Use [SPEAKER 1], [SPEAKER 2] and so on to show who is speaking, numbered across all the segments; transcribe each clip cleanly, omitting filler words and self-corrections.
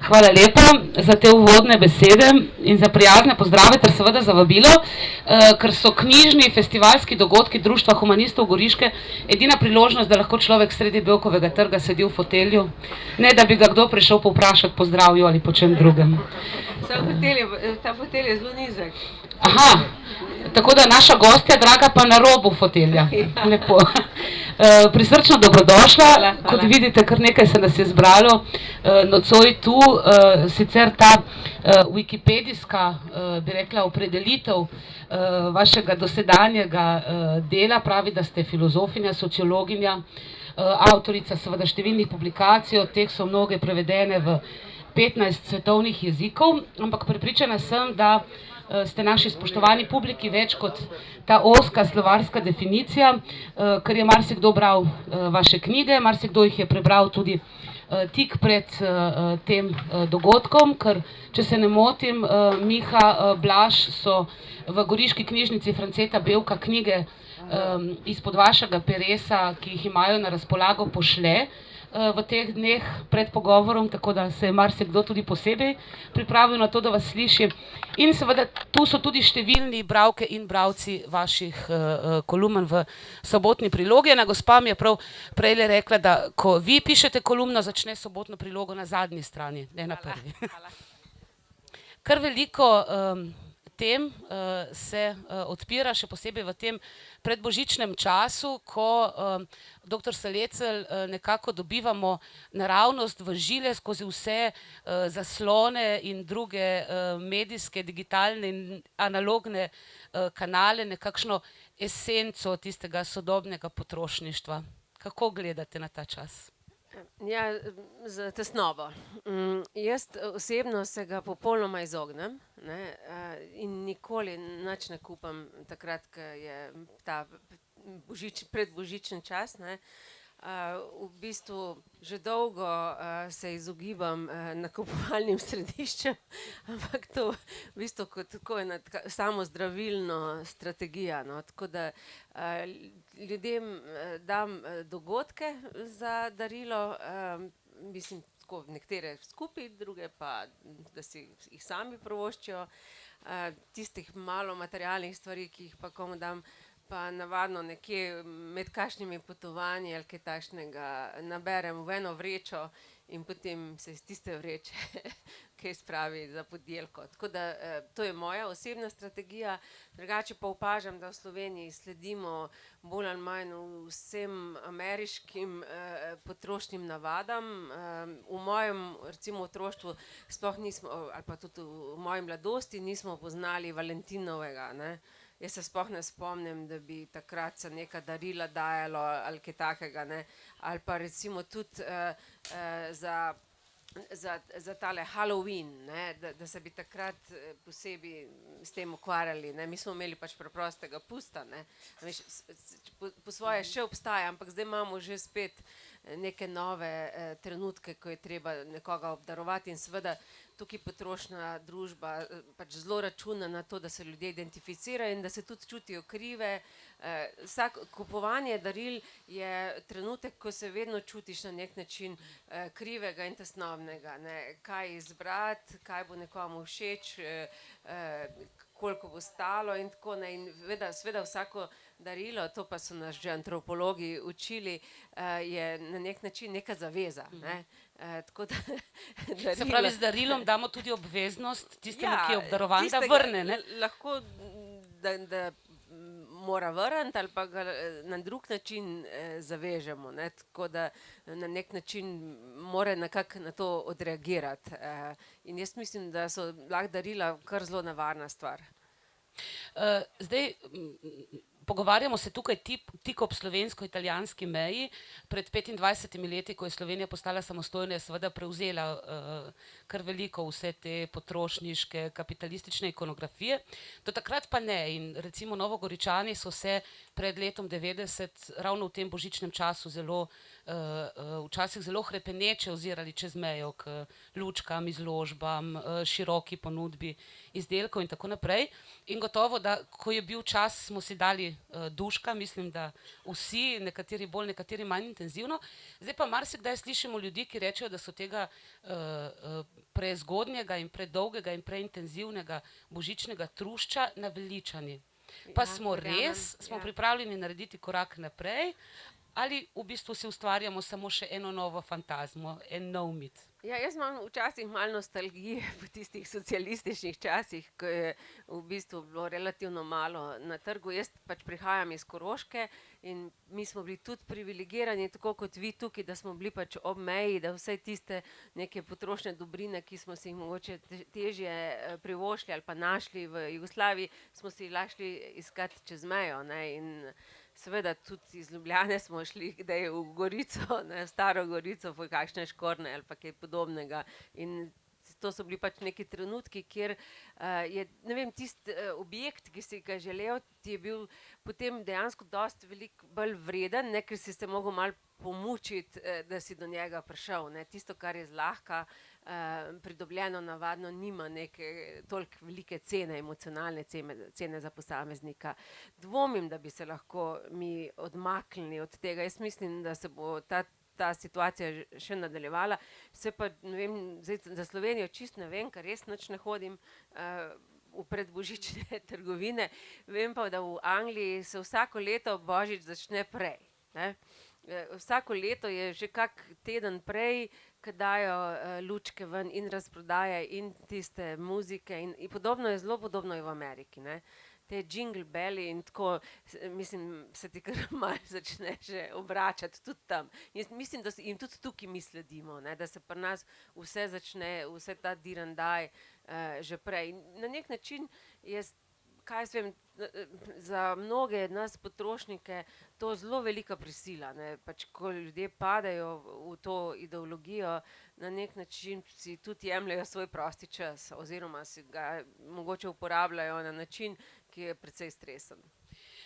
[SPEAKER 1] Hvala lepa za te uvodne besede in za prijazne pozdrave ter seveda za vabilo, ker so knjižni festivalski dogodki Društva humanistov Goriške edina priložnost, da lahko človek sredi Bevkovega trga sedi v fotelju, ne da bi ga kdo prišel povprašati po zdravju ali po čem drugem.
[SPEAKER 2] Ta fotelj je zelo nizek.
[SPEAKER 1] Aha, tako da naša gostja, draga, pa na robu fotelja. Lepo. Prisrčno dobrodošla.
[SPEAKER 2] Hvala.
[SPEAKER 1] Kot vidite, kar nekaj se nas je zbralo nocoj tu. Sicer ta wikipedijska, bi rekla, opredelitev vašega dosedanjega dela pravi, da ste filozofinja, sociologinja, avtorica seveda številnih publikacij, od teh so mnoge prevedene v 15 svetovnih jezikov, ampak prepričana sem, da ste naši spoštovani publiki več kot ta ozka slovarska definicija, ker je marsikdo bral vaše knjige, marsikdo jih je prebral tudi tik pred tem dogodkom, ker, če se ne motim, Miha, Blaž so v Goriški knjižnici Franceta Bevka knjige izpod vašega peresa, ki jih imajo na razpolago, pošle v teh dneh pred pogovorom, tako da se je marsikdo tudi posebej pripravil na to, da vas sliši. In seveda tu so tudi številni bralke in bralci vaših kolumn v sobotni prilogi. Ena gospa mi je prav prejle rekla, da ko vi pišete kolumno, začne sobotno prilogo na zadnji strani, ne na prvi. Kar veliko tem se odpira, še posebej v tem predbožičnem času, ko dr. Salecl nekako dobivamo naravnost v žile skozi vse zaslone in druge medijske, digitalne in analogne kanale, nekakšno esenco tistega sodobnega potrošništva. Kako gledate na ta čas?
[SPEAKER 2] Ja, z tesnobo. Jaz osebno se ga popolnoma izognem, ne, in nikoli nič ne kupim takrat, ko je ta predbožični čas, ne. V bistvu že dolgo se izogibam nakupovalnim središčem, ampak to v bistvu kot tako ena samozdravilna strategija, no, tako da ljudem dam dogodke za darilo, mislim, tako nekatere skupaj, druge pa, da si jih sami privoščijo, tistih malo materialnih stvari, ki jih pa komu dam, pa navadno nekje med kakšnimi potovanji ali kaj takšnega naberem v eno vrečo in potem se iz tiste vreče kaj spravi za podelko. Tako da to je moja osebna strategija, drugače pa opažam, da v Sloveniji sledimo bolj ali manj vsem ameriškim potrošnim navadam. V mojem recimo otroštvu sploh nismo, ali pa tudi v moji mladosti nismo poznali valentinovega, ne. Jaz se sploh ne spomnim, da bi takrat se neka darila dajalo ali kaj takega, ne. Ali pa recimo tudi za tale Halloween, ne, da se bi takrat posebej s tem ukvarjali, ne. Mi smo imeli pač preprostega pusta, ne. Veš, po svoje še obstaja, ampak zdaj imamo že spet neke nove trenutke, ko je treba nekoga obdarovati, in seveda tukaj potrošna družba pač zelo računa na to, da se ljudje identificirajo in da se tudi čutijo krive. Kupovanje daril je trenutek, ko se vedno čutiš na nek način krivega in tesnobnega, ne. Kaj izbrati, kaj bo nekomu všeč, koliko bo stalo in tako, ne. In seveda vsako darilo, to pa so nas že antropologi učili, je na nek način neka zaveza, ne. Tako da
[SPEAKER 1] Se pravi, z darilom damo tudi obveznost tistemu, ki je obdarovan, da vrne, ne?
[SPEAKER 2] Lahko, da mora vrniti ali pa ga na drug način zavežemo, ne, tako da na nek način mora nekako na to odreagirati. In jaz mislim, da so lahko darila kar zelo nevarna stvar.
[SPEAKER 1] Zdaj, pogovarjamo se tukaj tik ob slovensko-italijanski meji. Pred 25 leti, ko je Slovenija postala samostojna, je seveda prevzela kar veliko vse te potrošniške, kapitalistične ikonografije. Do takrat pa ne. In recimo Novogoričani so se pred letom 90 ravno v tem božičnem času zelo včasih zelo hrepeneče ozirali čez mejo k lučkam, izložbam, široki ponudbi izdelkov in tako naprej. In gotovo, da ko je bil čas, smo si dali duška, mislim, da vsi, nekateri bolj, nekateri manj intenzivno. Zdaj pa marsikdaj slišimo ljudi, ki rečejo, da so tega prezgodnjega in predolgega in preintenzivnega božičnega trušča naveličani. Pa smo res, smo pripravljeni narediti korak naprej, ali v bistvu si ustvarjamo samo še eno novo fantazmo, en nov mit?
[SPEAKER 2] Ja, jaz imam včasih malo nostalgije po tistih socialističnih časih, ko je v bistvu bilo relativno malo na trgu. Jaz pač prihajam iz Koroške in mi smo bili tudi privilegirani, tako kot vi tukaj, da smo bili pač ob meji, da vse tiste neke potrošne dobrine, ki smo si jih mogoče težje privoščili ali pa našli v Jugoslaviji, smo si lahko iskati čez mejo, ne, in seveda tudi iz Ljubljane smo šli kdaj v Gorico, ne, Staro Gorico, v kakšne Škorne ali pa kaj podobnega. In to so bili pač neki trenutki, kjer je, ne vem, tisti objekt, ki si ga želel, ti je bil potem dejansko dosti veliko bolj vreden, ne, ker si se mogel malo pomučiti, da si do njega prišel, ne. Tisto, kar je zlahka pridobljeno, navadno nima neke toliko velike cene, emocionalne cene za posameznika. Dvomim, da bi se lahko mi odmaknili od tega. Jaz mislim, da se bo ta situacija še nadaljevala. Se pa, ne vem, zdaj za Slovenijo čisto ne vem, ker res nič ne hodim v predbožične trgovine. Vem pa, da v Angliji se vsako leto Božič začne prej, ne. Vsako leto je že kak teden prej, ko dajo lučke ven in razprodaje in tiste muzike in podobno je, zelo podobno je v Ameriki, ne. Te jingle belli in tako, mislim, se ti kar malo začne že obračati tudi tam. Jaz mislim, da jim tudi tukaj mi sledimo, ne, da se pri nas vse začne, vse ta dirandaj že prej. Na nek način je, kaj jaz vem, za mnoge nas potrošnike to zelo velika prisila, ne, pač ko ljudje padejo v to ideologijo, na nek način si tudi jemljejo svoj prosti čas oziroma si ga mogoče uporabljajo na način, ki je precej stresen.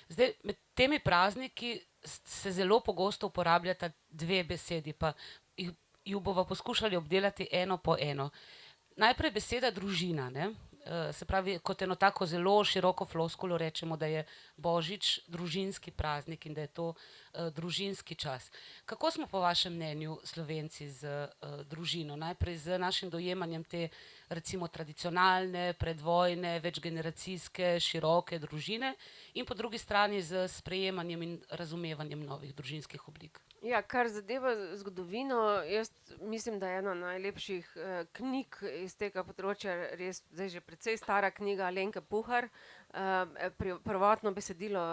[SPEAKER 1] Zdaj, med temi prazniki se zelo pogosto uporabljata dve besedi, pa ju bova poskušali obdelati eno po eno. Najprej beseda družina, ne. Se pravi, kot eno tako zelo široko floskulo rečemo, da je Božič družinski praznik in da je to družinski čas. Kako smo po vašem mnenju Slovenci z družino? Najprej z našim dojemanjem te recimo tradicionalne, predvojne, večgeneracijske, široke družine in po drugi strani z sprejemanjem in razumevanjem novih družinskih oblik.
[SPEAKER 2] Ja, kar zadeva zgodovino, jaz mislim, da je ena najlepših knjig iz tega področja, res zdaj že precej stara knjiga Alenke Puhar, prvotno besedilo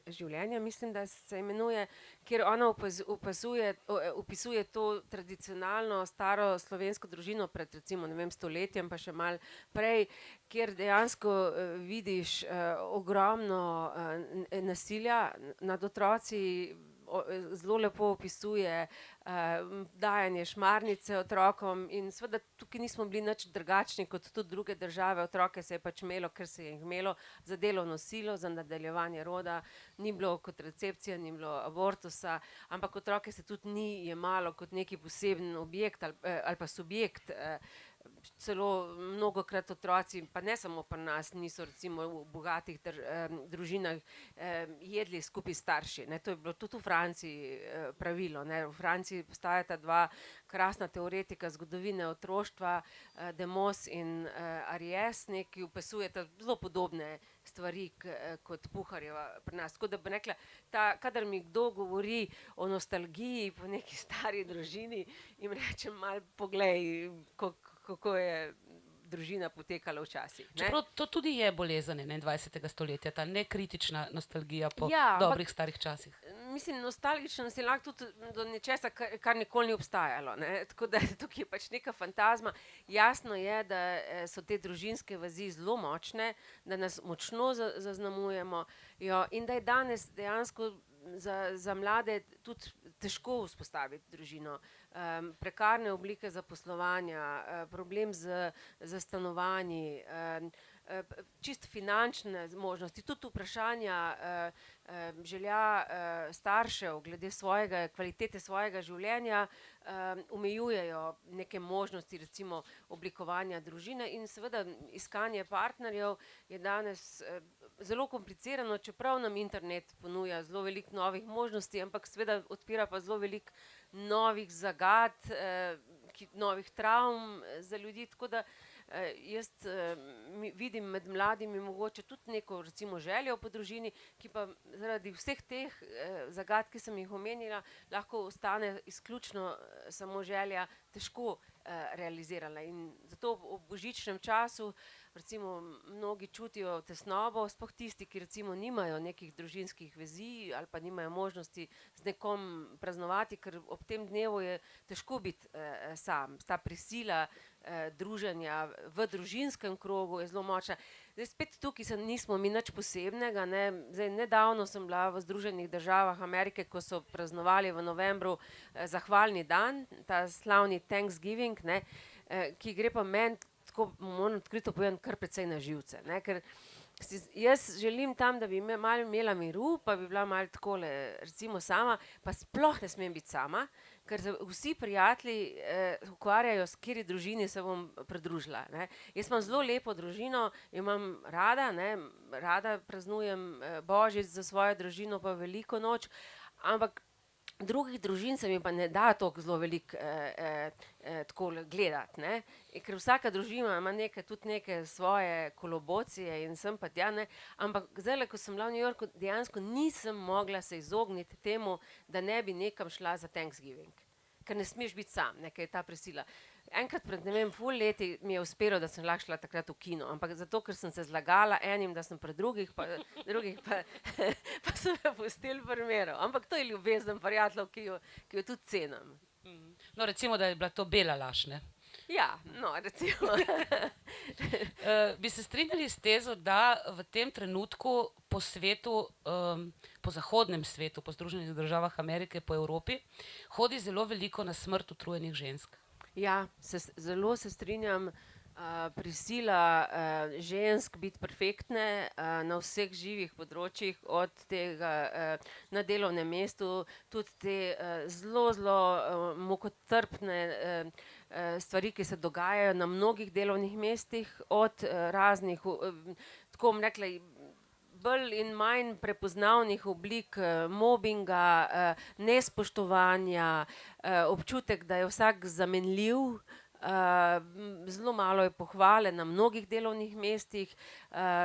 [SPEAKER 2] življenja, mislim, da se imenuje, kjer ona opisuje to tradicionalno staro slovensko družino pred recimo, ne vem, stoletjem, pa še malo prej, kjer dejansko vidiš ogromno nasilja nad otroci, zelo lepo opisuje dajanje šmarnice otrokom in seveda tukaj nismo bili nič drugačni kot tudi druge države. Otroke se je pač imelo, ker se je jih imelo za delovno silo, za nadaljevanje roda, ni bilo kontracepcije, ni bilo abortusa, ampak otroke se tudi ni jemalo kot neki poseben objekt ali pa subjekt. Celo mnogokrat otroci, pa ne samo pri nas, niso recimo v bogatih družinah jedli skupaj s starši, ne, to je bilo tudi v Franciji pravilo, ne, v Franciji obstajata dva krasna teoretika zgodovine otroštva, Demos in Ariès, ki opisujeta zelo podobne stvari kot Puharjeva pri nas. Tako da bi rekla, kadar mi kdo govori o nostalgiji po neki stari družini, jim rečem malo poglej, kako je družina potekala včasih.
[SPEAKER 1] Čeprav to tudi je bolezen 21. stoletja, ta nekritična nostalgija po
[SPEAKER 2] Ja,
[SPEAKER 1] dobrih starih časih.
[SPEAKER 2] Mislim, nostalgično si lahko tudi do nečesa, kar nikoli ni obstajalo, ne. Tako da tukaj je pač neka fantazma. Jasno je, da so te družinske vezi zelo močne, da nas močno zaznamujemo in da je danes dejansko za mlade tudi težko vzpostaviti družino. Prekarne oblike zaposlovanja, problem z stanovanji, čist finančne možnosti, tudi vprašanja želja staršev glede kvalitete svojega življenja omejujejo neke možnosti, recimo oblikovanja družine, in seveda iskanje partnerjev je danes zelo komplicirano, čeprav nam internet ponuja zelo veliko novih možnosti, ampak seveda odpira pa zelo veliko novih zagad, novih travm za ljudi, tako da jaz vidim med mladimi mogoče tudi neko recimo željo po družini, ki pa zaradi vseh teh zagad, ki sem jih omenila, lahko ostane izključno samo želja težko realizirala. In zato v božičnem času recimo mnogi čutijo tesnobo, sploh tisti, ki recimo nimajo nekih družinskih vezi ali pa nimajo možnosti z nekom praznovati, ker ob tem dnevu je težko biti sam. Ta prisila druženja v družinskem krogu je zelo močna. Zdaj spet tukaj nismo mi nič posebnega, ne. Zdaj nedavno sem bila v Združenih državah Amerike, ko so praznovali v novembru zahvalni dan, ta slavni Thanksgiving, ne, ki gre pa meni, tako moram odkrito povedati, kar precej na živce, ne, ker jaz želim tam, da bi malo imela miru, pa bi bila malo takole recimo sama, pa sploh ne smem biti sama, ker vsi prijatelji ukvarjajo, s kateri družini se bom pridružila, ne. Jaz imam zelo lepo družino, imam rada, ne, rada praznujem božič za svojo družino pa veliko noč, ampak drugih družin se mi pa ne da toliko zelo veliko takole gledati, ne. Ker vsaka družina ima tudi neke svoje kolobocije in sem pa tja, ne, ampak zdajle, ko sem bila v New Yorku, dejansko nisem mogla se izogniti temu, da ne bi nekam šla za Thanksgiving. Ker ne smeš biti sam, ne, ker je ta prisila. Enkrat pred, ne vem, ful leti mi je uspelo, da sem lahko šla takrat v kino, ampak zato, ker sem se zlagala enim, da sem pred drugih pa pa so me pustili pri miru. Ampak to je ljubezen prijateljev, ki jo tudi cenim.
[SPEAKER 1] No, recimo, da je bila to bela laž, ne?
[SPEAKER 2] Ja, no, recimo.
[SPEAKER 1] Bi se strinjali s tezo, da v tem trenutku po svetu, po zahodnem svetu, po Združenih državah Amerike, po Evropi, hodi zelo veliko na smrt utrujenih žensk?
[SPEAKER 2] Ja, zelo se strinjam. Prisila žensk biti perfektne na vseh živih področjih, od tega na delovnem mestu, tudi te zelo mukotrpne stvari, ki se dogajajo na mnogih delovnih mestih, od raznih, tako bom rekla, bolj in manj prepoznavnih oblik mobinga, nespoštovanja, občutek, da je vsak zamenljiv, zelo malo je pohvale na mnogih delovnih mestih,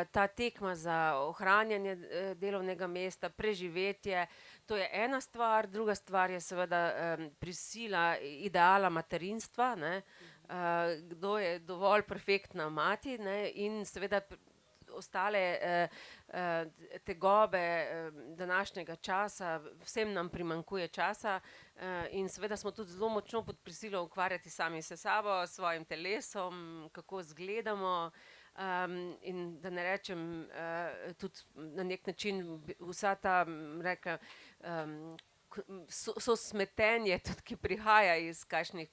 [SPEAKER 2] ta tekma za ohranjanje delovnega mesta, preživetje, to je ena stvar, druga stvar je seveda prisila ideala materinstva, ne, kdo je dovolj perfektna mati, ne, in seveda ostale tegobe današnjega časa, vsem nam primanjkuje časa in seveda smo tudi zelo močno pod prisilo ukvarjati sami s sabo, s svojim telesom, kako izgledamo, in da ne rečem tudi na neki način vsa ta, rekla, smetenje tudi, ki prihaja iz kakšnih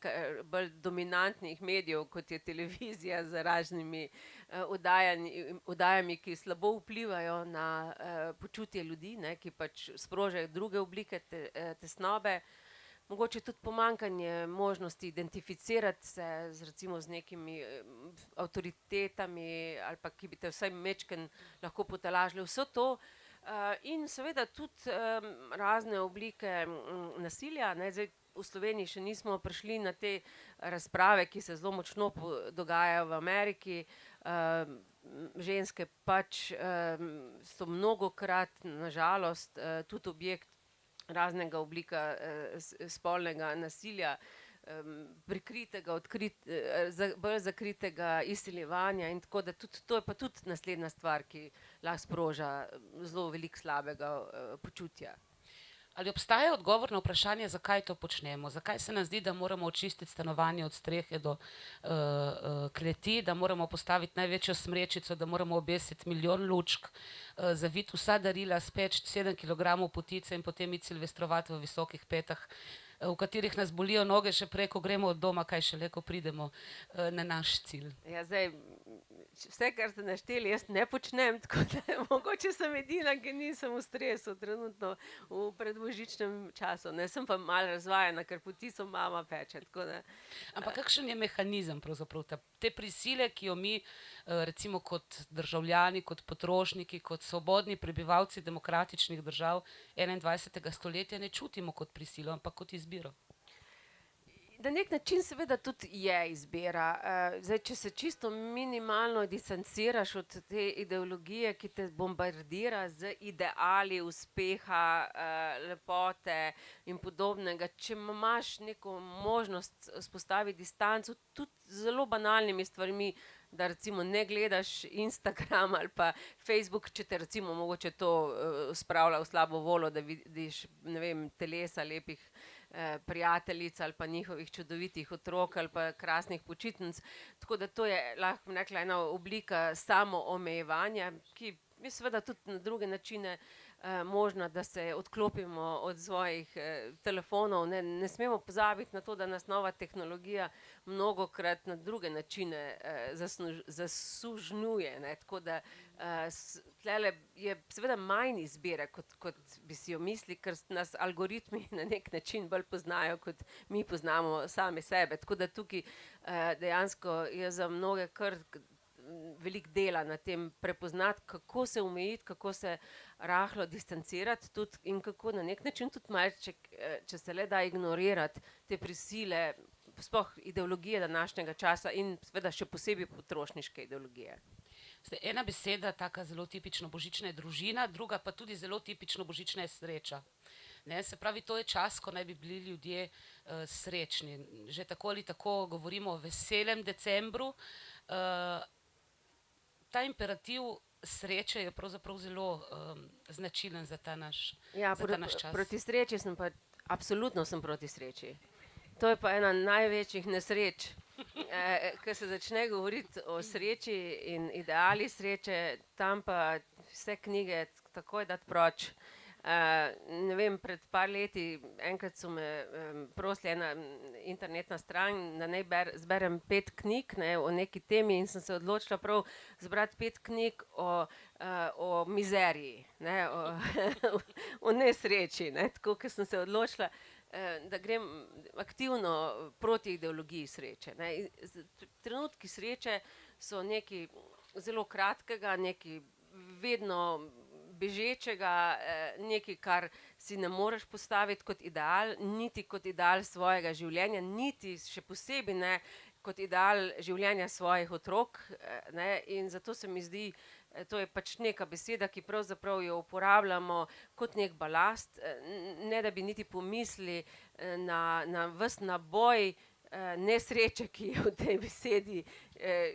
[SPEAKER 2] bolj dominantnih medijev, kot je televizija, z raznimi oddajami, ki slabo vplivajo na počutje ljudi, ne, ki pač sprožajo druge oblike tesnobe. Mogoče tudi pomanjkanje možnosti identificirati se recimo z nekimi avtoritetami ali pa ki bi te vsaj majčkeno lahko potolažile, vse to. In seveda tudi razne oblike nasilja, ne, zdaj v Sloveniji še nismo prišli na te razprave, ki se zelo močno dogajajo v Ameriki. Ženske pač so mnogokrat, na žalost, tudi objekt raznega oblika spolnega nasilja, prikritega, bolj zakritega izsiljevanja, in tako da tudi to je pa tudi naslednja stvar, ki lahko sproža zelo veliko slabega počutja.
[SPEAKER 1] Ali obstaja odgovor na vprašanje, zakaj to počnemo? Zakaj se nam zdi, da moramo očistiti stanovanje od strehe do kleti, da moramo postaviti največjo smrečico, da moramo obesiti milijon lučk, zaviti vsa darila, speči 7 kilogramov potice in potem iti silvestrovati v visokih petah, v katerih nas bolijo noge še prej, ko gremo od doma, kaj šele, ko pridemo na naš cilj?
[SPEAKER 2] Ja, zdaj, vse, kar ste našteli, jaz ne počnem, tako da mogoče sem edina, ki nisem v stresu trenutno v predbožičnem času. Ne, sem pa malo razvajena, ker potisom mama peče, tako da.
[SPEAKER 1] Ampak kakšen je mehanizem pravzaprav te prisile, ki jo mi recimo kot državljani, kot potrošniki, kot svobodni prebivalci demokratičnih držav 21. stoletja ne čutimo kot prisilo, ampak kot izbiro?
[SPEAKER 2] Na nek način seveda tudi je izbira. Zdaj, če se čisto minimalno distanciraš od te ideologije, ki te bombardira z ideali uspeha, lepote in podobnega, če imaš neko možnost vzpostaviti distanco tudi z zelo banalnimi stvarmi, da recimo ne gledaš Instagram ali pa Facebook, če te recimo mogoče to spravlja v slabo voljo, da vidiš, ne vem, telesa lepih prijateljic ali pa njihovih čudovitih otrok ali pa krasnih počitnic. Tako da to je, lahko bi rekla, ena oblika samoomejevanja, ki je seveda tudi na druge načine možna, da se odklopimo od svojih telefonov. Ne smemo pozabiti na to, da nas nova tehnologija mnogokrat na druge načine zasužnjuje, ne. Tako da tlele je seveda manj izbire, kot bi si jo mislili, ker nas algoritmi na nek način bolj poznajo, kot mi poznamo sami sebe. Tako da tukaj dejansko je za mnoge kar veliko dela na tem prepoznati, kako se omejiti, kako se rahlo distancirati tudi in kako na nek način tudi malček, če se le da, ignorirati te prisile, sploh ideologije današnjega časa in seveda še posebej potrošniške ideologije.
[SPEAKER 1] Zdaj, ena beseda, taka zelo tipično božična, je družina, druga pa tudi zelo tipično božična je sreča. Ne, se pravi, to je čas, ko naj bi bili ljudje srečni. Že tako ali tako govorimo o veselem decembru. Ta imperativ sreče je pravzaprav zelo značilen za ta naš čas.
[SPEAKER 2] Proti sreči sem pa, absolutno sem proti sreči. To je pa ena največjih nesreč, ko se začne govoriti o sreči in ideali sreče, tam pa vse knjige takoj dati proč. Ne vem, pred par leti, enkrat so me prosili, ena internetna stran, da naj zberem 5 knjig, ne, o neki temi, in sem se odločila prav zbrati 5 knjig o mizeriji, ne, o nesreči, ne, tako, ker sem se odločila, da grem aktivno proti ideologiji sreče, ne. Trenutki sreče so nekaj zelo kratkega, nekaj vedno bežečega, nekaj, kar si ne moreš postaviti kot ideal, niti kot ideal svojega življenja, niti še posebej ne kot ideal življenja svojih otrok, ne, in zato se mi zdi, to je pač neka beseda, ki pravzaprav jo uporabljamo kot nek balast, ne da bi niti pomislili na ves naboj nesreče, ki je v tej besedi,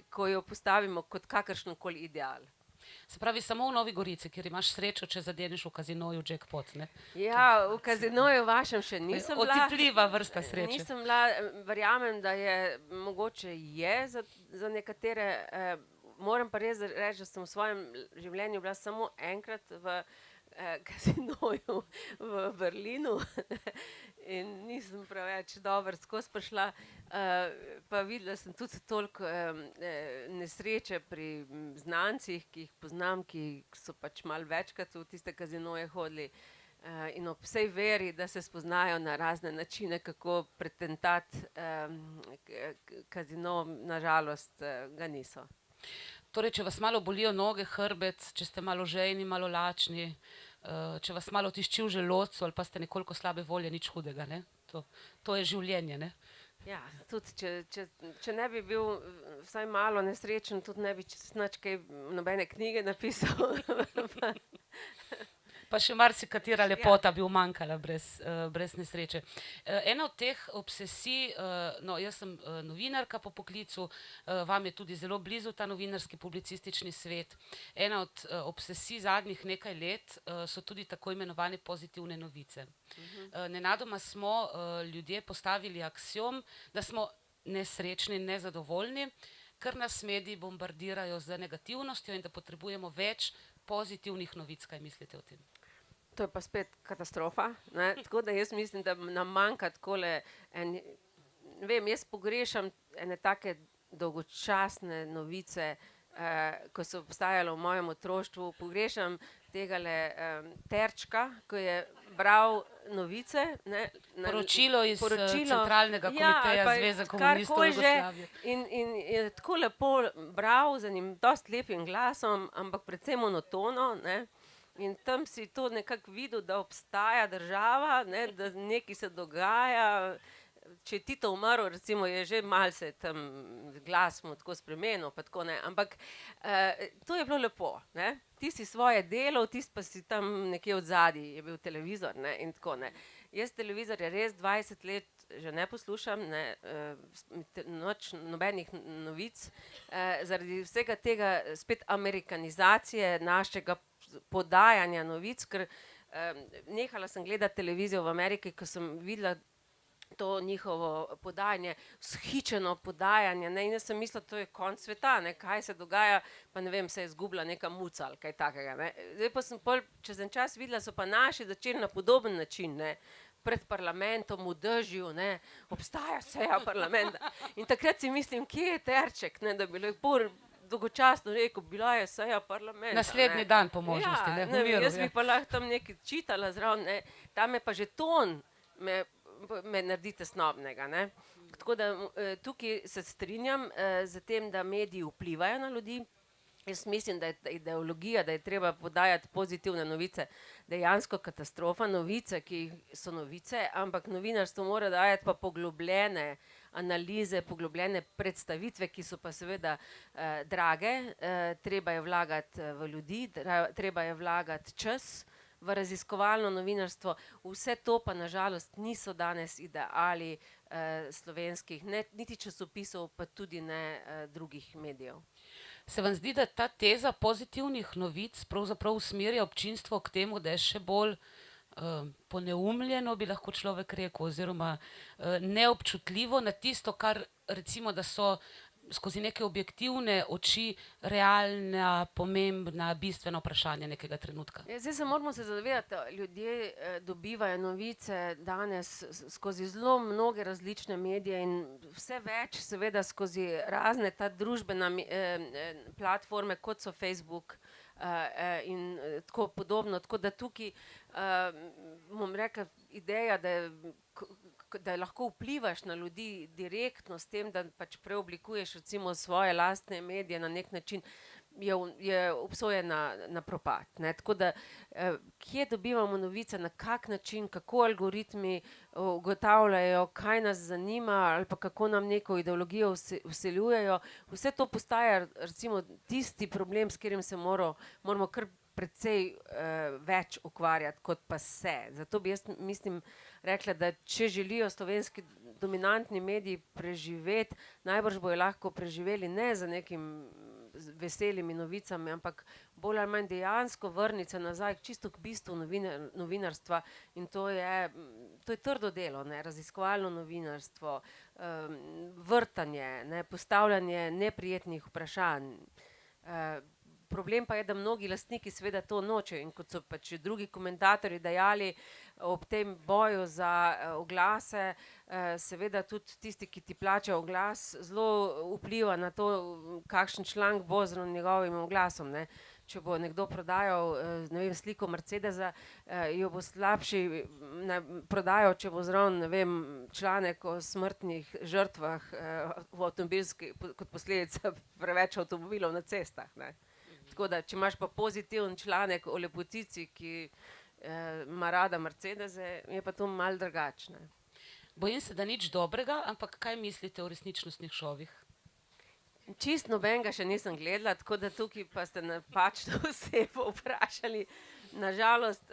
[SPEAKER 2] ko jo postavimo kot kakršenkoli ideal.
[SPEAKER 1] Se pravi, samo v Novi Gorici, kjer imaš srečo, če zadeneš v kazinoju jackpot, ne?
[SPEAKER 2] Ja, v kazinoju vašem še nisem bila.
[SPEAKER 1] Otipljiva vrsta sreče.
[SPEAKER 2] Nisem bila, verjamem, da je, mogoče je za nekatere, moram pa res reči, da sem v svojem življenju bila samo enkrat v kazinoju v Berlinu in nisem preveč dobro skozi prišla, pa videla sem tudi toliko nesreče pri znancih, ki jih poznam, ki so pač malo večkrat v tiste kazinoje hodili, in ob vsej veri, da se spoznajo na razne načine, kako pretentati kazino, na žalost ga niso.
[SPEAKER 1] Torej, če vas malo bolijo noge, hrbet, če ste malo žejni, malo lačni, če vas malo tišči v želodcu ali pa ste nekoliko slabe volje, nič hudega, ne? To je življenje, ne?
[SPEAKER 2] Ja, tudi če ne bi bil vsaj malo nesrečen, tudi ne bi nič kaj, nobene knjige napisal.
[SPEAKER 1] Pa še marsikatera lepota bi umanjkala brez nesreče. Ena od teh obsesij, no, jaz sem novinarka po poklicu, vam je tudi zelo blizu ta novinarski publicistični svet. Ena od obsesij zadnjih nekaj let so tudi tako imenovane pozitivne novice. Nenadoma smo ljudje postavili aksiom, da smo nesrečni in nezadovoljni, ker nas mediji bombardirajo z negativnostjo in da potrebujemo več pozitivnih novic. Kaj mislite o tem?
[SPEAKER 2] To je pa spet katastrofa, ne, tako da jaz mislim, da nam manjka takole ne vem, jaz pogrešam ene take dolgočasne novice, ko so obstajala v mojem otroštvu. Pogrešam tegale Terčka, ko je bral novice. Ne,
[SPEAKER 1] Poročilo iz Centralnega komiteja Zveze komunistov Jugoslavije.
[SPEAKER 2] In je tako lepo bral z enim dosti lepim glasom, ampak predvsem monotono, ne. In tam si to nekako videl, da obstaja država, ne, da nekaj se dogaja. Če je Tito umrl, recimo, je že malce tam glas mu tako spremenil, pa tako ne, ampak to je bilo lepo, ne. Ti si svoje delal, tisti pa si tam nekje odzadaj, je bil televizor, ne, in tako, ne. Jaz televizorja res 20 let že ne poslušam, ne, nobenih novic, zaradi vsega tega spet amerikanizacije našega podajanja novic, ker nehala sem gledati televizijo v Ameriki, ko sem videla to njihovo podajanje, vzhičeno podajanje, ne, in jaz sem mislila, to je konec sveta, ne, kaj se dogaja, pa ne vem, se je izgubila neka muca ali kaj takega, ne. Zdaj pa sem pol čez en čas videla, so pa naši začeli na podoben način, ne, pred parlamentom, v dežju, ne, obstaja seja parlamenta. In takrat si mislim, kje je Terček, ne, da bi lepo dolgočasno rekel, bila je seja parlamenta.
[SPEAKER 1] Naslednji dan po možnosti, ne, v miru.
[SPEAKER 2] Jaz bi pa lahko tam nekaj čitala zraven, ne, tam je pa že ton me naredi tesnobnega, ne. Tako da tukaj se strinjam z tem, da mediji vplivajo na ljudi. Jaz mislim, da je ideologija, da je treba podajati pozitivne novice, dejansko katastrofa. Novice, ki so novice, ampak novinarstvo mora dajati pa poglobljene analize, poglobljene predstavitve, ki so pa seveda drage. Treba je vlagati v ljudi, treba je vlagati čas v raziskovalno novinarstvo. Vse to pa na žalost niso danes ideali slovenskih, niti časopisov, pa tudi ne drugih medijev.
[SPEAKER 1] Se vam zdi, da ta teza pozitivnih novic pravzaprav usmerja občinstvo k temu, da je še bolj poneumljeno, bi lahko človek rekel, oziroma neobčutljivo na tisto, kar recimo, da so skozi neke objektivne oči realna, pomembna, bistvena vprašanja nekega trenutka?
[SPEAKER 2] Zdaj se moramo zavedati, ljudje dobivajo novice danes skozi zelo mnoge različne medije in vse več seveda skozi razne ta družbene platforme, kot so Facebook in tako podobno. Tako da tukaj, bom rekla, ideja, da lahko vplivaš na ljudi direktno s tem, da pač preoblikuješ recimo svoje lastne medije na nek način, je obsojena na propad, ne. Tako da kje dobivamo novice, na kak način, kako algoritmi ugotavljajo, kaj nas zanima ali pa kako nam neko ideologijo vseljujejo, vse to postaja recimo tisti problem, s katerim se moramo kar precej več ukvarjati, kot pa se. Zato bi jaz mislim rekla, da če želijo slovenski dominantni mediji preživeti, najbrž bojo lahko preživeli ne z nekim veselimi novicami, ampak bolj ali manj dejansko vrniti se nazaj čisto k bistvu novinarstva, in to je trdo delo, ne, raziskovalno novinarstvo, vrtanje, ne, postavljanje neprijetnih vprašanj. Problem pa je, da mnogi lastniki seveda to nočejo, in kot so pač drugi komentatorji dejali, ob tem boju za oglase, seveda tudi tisti, ki ti plačajo oglas, zelo vpliva na to, kakšen članek bo z njegovim oglasom, ne. Če bo nekdo prodajal, ne vem, sliko Mercedesa, jo bo slabši prodajal, če bo zraven, ne vem, članek o smrtnih žrtvah kot posledica preveč avtomobilov na cestah, ne. Tako da, če imaš pa pozitiven članek o lepotici, ki ima rada Mercedese, je pa to malo drugače, ne.
[SPEAKER 1] Bojim se, da nič dobrega, ampak kaj mislite o resničnostnih šovih?
[SPEAKER 2] Čisto nobenega še nisem gledala, tako da tukaj pa ste napačno osebo vprašali. Na žalost,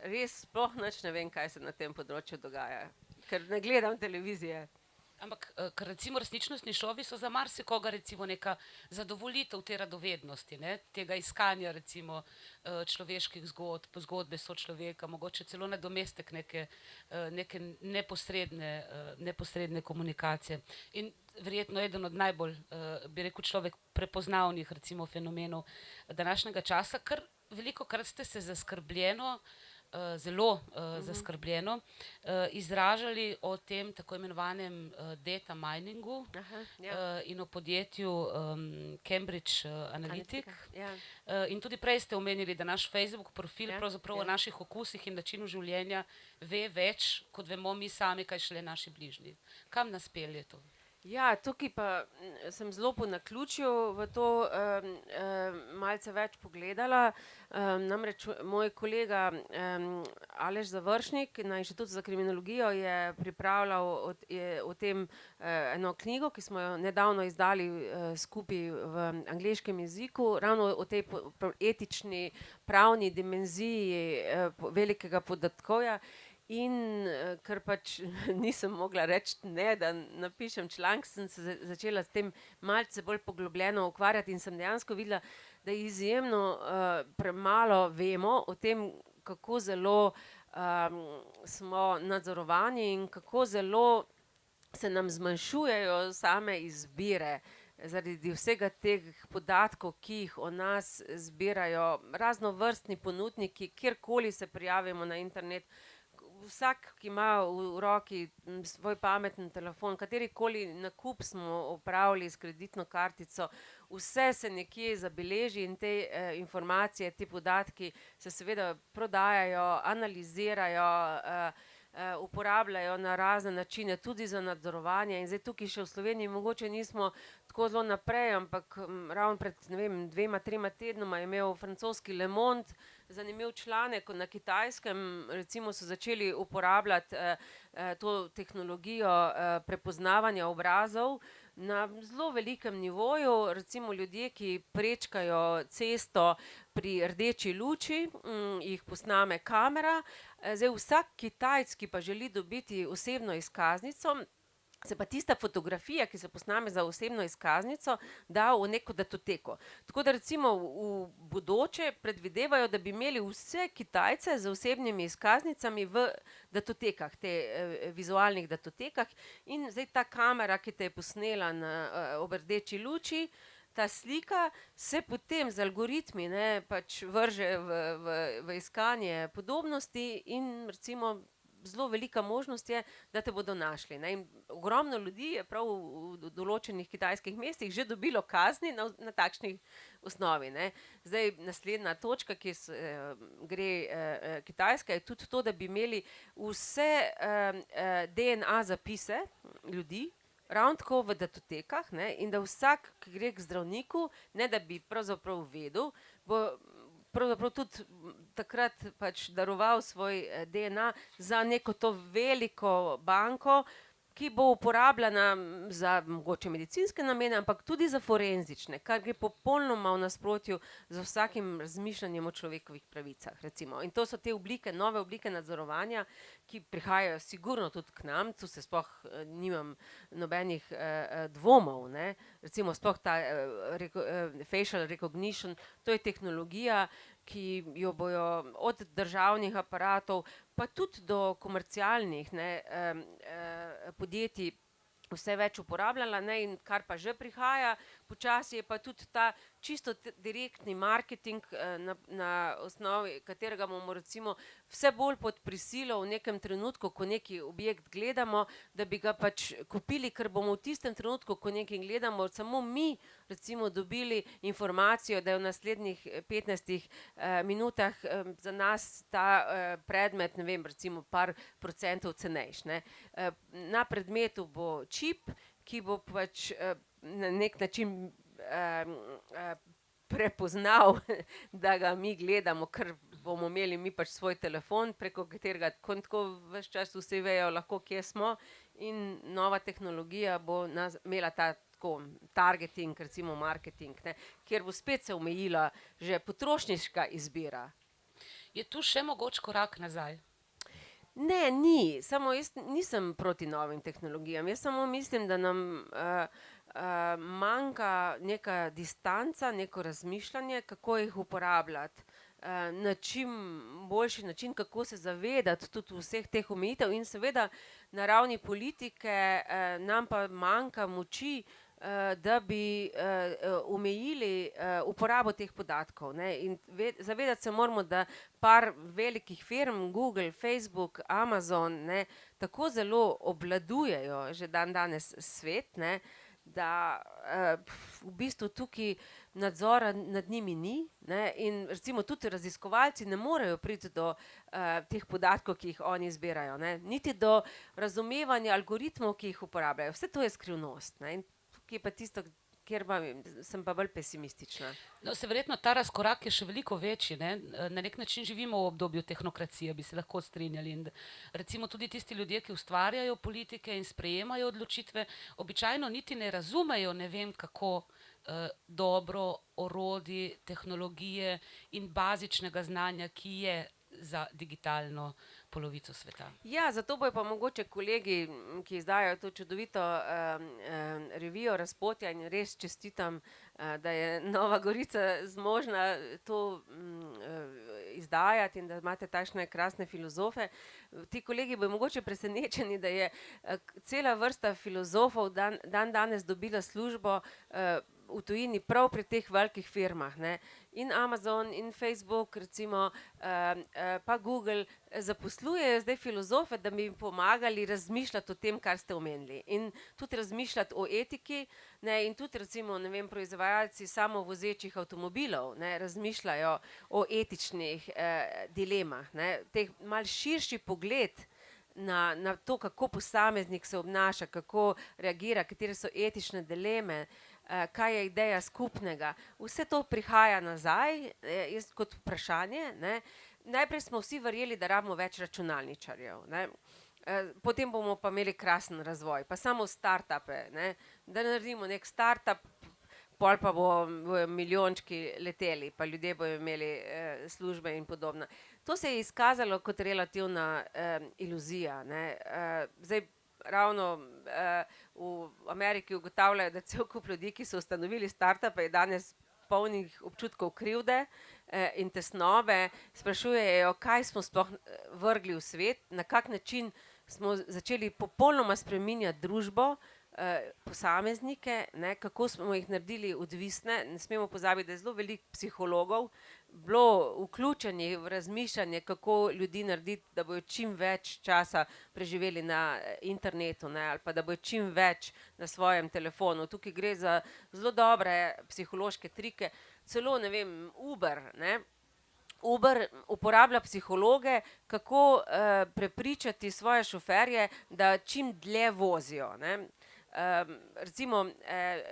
[SPEAKER 2] res sploh nič ne vem, kaj se na tem področju dogaja, ker ne gledam televizije.
[SPEAKER 1] Ampak, ker recimo resničnostni šovi so za marsikoga recimo neka zadovoljitev te radovednosti, ne, tega iskanja recimo človeških zgodb, zgodbe sočloveka, mogoče celo nadomestek neke neposredne komunikacije. In verjetno eden od najbolj, bi rekel človek, prepoznavnih recimo fenomenov današnjega časa, ker velikokrat ste se zaskrbljeno zelo zaskrbljeno izražali o tem tako imenovanem data miningu in o podjetju Cambridge Analytica. In tudi prej ste omenili, da naš Facebook profil pravzaprav o naših okusih in načinu življenja ve več, kot vemo mi sami, kaj šele naši bližnji. Kam nas pelje to?
[SPEAKER 2] Ja, tukaj pa sem zelo po naključju v to malce več pogledala. Namreč moj kolega Aleš Završnik na Inštitutu za kriminologijo je pripravljal o tem eno knjigo, ki smo jo nedavno izdali skupaj v angleškem jeziku, ravno o tej etični pravni dimenziji velikega podatkovja. In ker pač nisem mogla reči ne, da napišem članek, sem se začela s tem malce bolj poglobljeno ukvarjati in sem dejansko videla, da izjemno premalo vemo o tem, kako zelo smo nadzorovani in kako zelo se nam zmanjšujejo same izbire zaradi vsega teh podatkov, ki jih o nas zbirajo raznovrstni ponudniki, kjerkoli se prijavimo na internet. Vsak, ki ima v roki svoj pameten telefon, katerikoli nakup smo opravili s kreditno kartico, vse se nekje zabeleži in te informacije, ti podatki se seveda prodajajo, analizirajo, uporabljajo na razne načine, tudi za nadzorovanje. In zdaj tukaj še v Sloveniji mogoče nismo tako zelo naprej, ampak ravno pred, ne vem, 2-3 tednoma je imel francoski Le Monde zanimiv članek. Na Kitajskem recimo so začeli uporabljati to tehnologijo prepoznavanja obrazov na zelo velikem nivoju. Recimo ljudje, ki prečkajo cesto pri rdeči luči, jih posname kamera. Zdaj vsak Kitajec, ki pa želi dobiti osebno izkaznico, se pa tista fotografija, ki se posname za osebno izkaznico, da v neko datoteko. Tako da recimo v bodoče predvidevajo, da bi imeli vse Kitajce z osebnimi izkaznicami v datotekah, te vizualnih datotekah, in zdaj ta kamera, ki te je posnela ob rdeči luči, ta slika se potem z algoritmi pač vrže v iskanje podobnosti in recimo zelo velika možnost je, da te bodo našli. In ogromno ljudi je prav v določenih kitajskih mestih že dobilo kazni na takšni osnovi. Zdaj naslednja točka, ki gre Kitajska, je tudi to, da bi imeli vse DNA zapise ljudi, ravno tako v datotekah, in da vsak, ki gre k zdravniku, ne da bi pravzaprav vedel, bo pravzaprav tudi takrat pač daroval svoj DNA za neko to veliko banko, ki bo uporabljena za mogoče medicinske namene, ampak tudi za forenzične, kar gre popolnoma v nasprotju z vsakim razmišljanjem o človekovih pravicah, recimo. In to so te oblike, nove oblike nadzorovanja, ki prihajajo sigurno tudi k nam, tu se sploh nimam nobenih dvomov, recimo sploh ta facial recognition, to je tehnologija, ki jo bojo od državnih aparatov pa tudi do komercialnih podjetij vse več uporabljala, in kar pa že prihaja počasi, je pa tudi ta čisto direktni marketing, na osnovi katerega bomo recimo vse bolj pod prisilo v nekem trenutku, ko neki objekt gledamo, da bi ga pač kupili, ker bomo v tistem trenutku, ko nekaj gledamo, samo mi recimo dobili informacijo, da je v naslednjih 15 minutah za nas ta predmet, ne vem, recimo par procentov cenejši. Na predmetu bo čip, ki bo pač na nek način prepoznal, da ga mi gledamo, ker bomo imeli mi pač svoj telefon, preko katerega tako ves čas vsi vejo lahko, kje smo, in nova tehnologija bo imela ta targeting, recimo marketing, kjer bo spet se omejila že potrošniška izbira.
[SPEAKER 1] Je tu še mogoč korak nazaj?
[SPEAKER 2] Ne, ni. Samo jaz nisem proti novim tehnologijam. Jaz samo mislim, da nam manjka neka distanca, neko razmišljanje, kako jih uporabljati na čim boljši način, kako se zavedati tudi vseh teh omejitev, in seveda na ravni politike nam pa manjka moči, da bi omejili uporabo teh podatkov. Ne? In zavedati se moramo, da par velikih firm, Google, Facebook, Amazon, ne, tako zelo obvladujejo že danes svet, ne, da v bistvu tukaj nadzora nad njimi ni, ne, in recimo tudi raziskovalci ne morejo priti do teh podatkov, ki jih oni zbirajo, ne, niti do razumevanja algoritmov, ki jih uporabljajo. Vse to je skrivnost, ne, in tukaj je pa tisto, kjer sem pa bolj pesimistična.
[SPEAKER 1] No, se verjetno ta razkorak je še veliko večji, ne? Na nek način živimo v obdobju tehnokracije, bi se lahko strinjali. In recimo tudi tisti ljudje, ki ustvarjajo politike in sprejemajo odločitve, običajno niti ne razumejo, ne vem kako dobro orodij, tehnologije in bazičnega znanja, ki je za digitalno polovico sveta.
[SPEAKER 2] Ja, zato bojo pa mogoče kolegi, ki izdajajo to čudovito revijo Razpotja, in res čestitam, da je Nova Gorica zmožna to izdajati in da imate takšne krasne filozofe. Ti kolegi bojo mogoče presenečeni, da je cela vrsta filozofov danes dobila službo v tujini prav pri teh velikih firmah, ne. In Amazon in Facebook recimo, pa Google zaposlujejo zdaj filozofe, da bi jim pomagali razmišljati o tem, kar ste omenili. In tudi razmišljati o etiki, ne, in tudi recimo, ne vem, proizvajalci samovozečih avtomobilov, ne, razmišljajo o etičnih dilemah, ne. Teh malo širši pogled na to, kako posameznik se obnaša, kako reagira, katere so etične dileme, kaj je ideja skupnega. Vse to prihaja nazaj, jaz kot vprašanje, ne. Najprej smo vsi verjeli, da rabimo več računalničarjev, ne. Potem bomo pa imeli krasen razvoj, pa samo startupe, ne. Da naredimo nek startup, pol pa bojo milijončki leteli, pa ljudje bojo imeli službe in podobno. To se je izkazalo kot relativna iluzija, ne. Zdaj ravno v Ameriki ugotavljajo, da cel kup ljudi, ki so ustanovili startupe, je danes polnih občutkov krivde in tesnobe, sprašujejo, kaj smo sploh vrgli v svet, na kak način smo začeli popolnoma spreminjati družbo, posameznike, ne, kako smo jih naredili odvisne. Ne smemo pozabiti, da je zelo veliko psihologov bilo vključenih v razmišljanje, kako ljudi narediti, da bojo čim več časa preživeli na internetu, ne, ali pa da bojo čim več na svojem telefonu. Tukaj gre za zelo dobre psihološke trike. Celo, ne vem, Uber, ne. Uber uporablja psihologe, kako prepričati svoje šoferje, da čim dlje vozijo, ne. Recimo